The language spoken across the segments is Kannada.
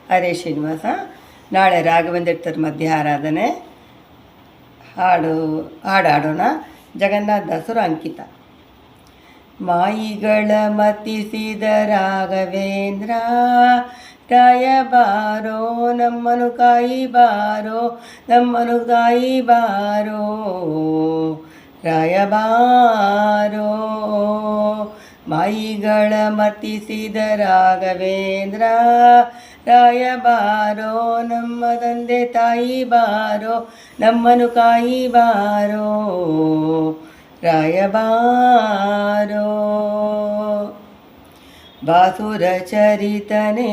ಹರೇ ಶ್ರೀನಿವಾಸ. ನಾಳೆ ರಾಘವೇಂದ್ರ ಮಧ್ಯ ಆರಾಧನೆ ಹಾಡಾಡೋಣ. ಜಗನ್ನಾಥದಾಸರು ಅಂಕಿತ. ಮಾಯಿಗಳ ಮತಿಸಿದ ರಾಘವೇಂದ್ರ ರಾಯ ಬಾರೋ ನಮ್ಮನು ಕಾಯಿ ಬಾರೋ, ನಮ್ಮನು ಕಾಯಿ ಬಾರೋ ರಾಯ ಬಾರೋ. ಮಾಯಿಗಳ ಮತಿಸಿದ ರಾಘವೇಂದ್ರ ರಾಯ ಬಾರೋ, ನಮ್ಮ ತಂದೆ ತಾಯಿ ಬಾರೋ, ನಮ್ಮನು ಕಾಯಿ ಬಾರೋ ರಾಯ ಬಾರೋ. ಬಾಸುರ ಚರಿತನೆ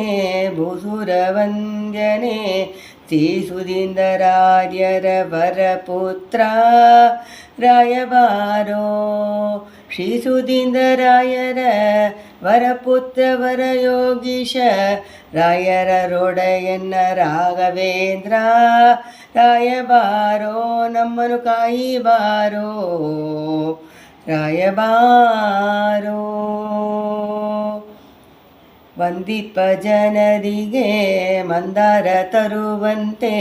ಭೂಸುರ ವಂದ್ಯನೆ ಶ್ರೀಸುಧೀಂದರಾರ್ಯರ ವರಪುತ್ರ ರಾಯ ಬಾರೋ. ಶ್ರೀಸುಧೀಂದರಾಯರ ವರಪುತ್ರ ವರಯೋಗೀಶ ರಾಯರ ರೊಡೆಯನ್ನ ರಾಘವೇಂದ್ರ ರಾಯ ಬಾರೋ, ನಮ್ಮನು ಕಾಯಿ ಬಾರೋ ರಾಯ ಬಾರೋ. ವಂದಿಪ ಜನರಿಗೆ ಮಂದಾರ ತರುವಂತೆ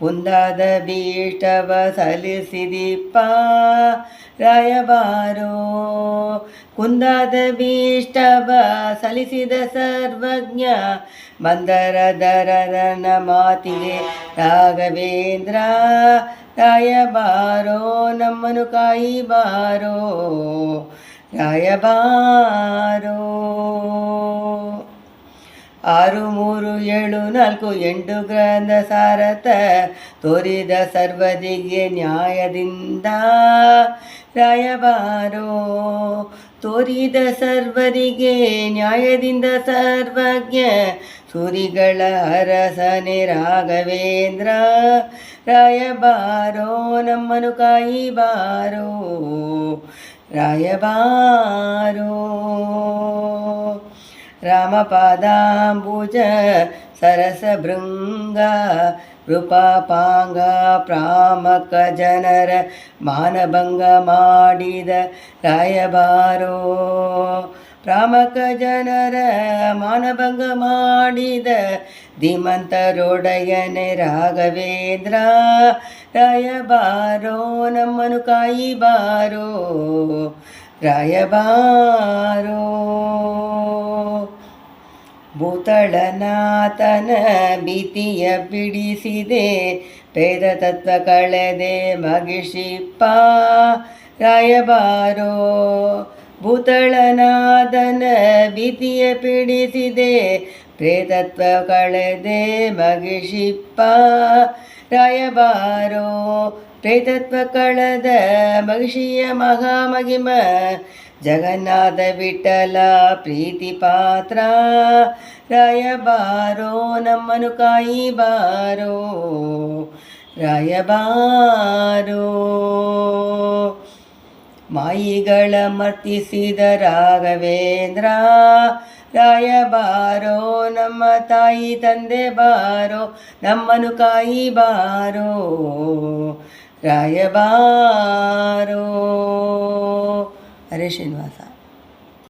ಕುಂದಾದ ಭೀಷ್ಟವ ಸಲ್ಲಿಸಿದಿಪ್ಪ ರಾಯ ಬಾರೋ. ಕುಂದಾದ ಭೀಷ್ಟವ ಸಲ್ಲಿಸಿದ ಸರ್ವಜ್ಞ ಮಂದರಧರನ ಮಾತಿಗೆ ರಾಘವೇಂದ್ರ ರಾಯ ಬಾರೋ, ನಮ್ಮನು ಕಾಯಿ ಬಾರೋ ರಾಯ ಬಾರೋ. 6 3 7 4 8 ಗ್ರಂಥ ಸಾರಥ ತೋರಿದ ಸರ್ವದಿಗೆ ನ್ಯಾಯದಿಂದ ರಾಯ ಬಾರೋ. ತೋರಿದ ಸರ್ವರಿಗೆ ನ್ಯಾಯದಿಂದ ಸರ್ವಜ್ಞ ಸೂರಿಗಳ ಅರಸನೆ ರಾಘವೇಂದ್ರ ರಾಯ ಬಾರೋ, ನಮ್ಮನು ಕಾಯಿ ಬಾರೋ ರಾಯ ಬಾರೋ. ರಾಮಪಾದಾಂಬುಜ ಸರಸಭೃಂಗ ರೂಪಾಪಾಂಗ ಪ್ರಾಮಕ ಜನರ ಮಾನಭಂಗ ಮಾಡಿದ ರಾಯ ಬಾರೋ. ಪ್ರಾಮಕ ಜನರ ಮಾನಭಂಗ ಮಾಡಿದ ಧೀಮಂತರೊಡೆಯನೆ ರಾಘವೇಂದ್ರ ರಾಯ ಬಾರೋ, ನಮ್ಮನು ಕಾಯಿ ಬಾರೋ ರಾಯ ಬಾರೋ. ಭೂತಳನಾಥನ ಭೀತಿಯ ಬಿಡಿಸಿದೆ ಭೇದ ತತ್ವ ಕಳೆದೆ ಮಗಿಷಿಪ್ಪ ರಾಯ ಬಾರೋ. ಭೂತಳನಾಥನ ಭೀತಿಯ ಬಿಡಿಸಿದೆ ಪ್ರೇತತ್ವ ಕಳೆದೆ ಮಗಿಷಿಪ್ಪ ರಾಯ ಬಾರೋ. ಪ್ರೇತತ್ವ ಕಳೆದ ಮಗಿಷಿಯ ಮಹಾಮಹಿಮ ಜಗನ್ನಾಥ ವಿಠಲ ಪ್ರೀತಿ ಪಾತ್ರ ರಾಯ ಬಾರೋ, ನಮ್ಮನು ಕಾಯಿ ಬಾರೋ ರಾಯ ಬಾರೋ. ಮಾಯಿಗಳ ಮರ್ತಿಸಿದ ರಾಘವೇಂದ್ರ ರಾಯ ಬಾರೋ, ನಮ್ಮ ತಾಯಿ ತಂದೆ ಬಾರೋ, ನಮ್ಮನು ಕಾಯಿ ಬಾರೋ ರಾಯ ಬಾರೋ. ಹರೇ ಶ್ರೀನಿವಾಸ.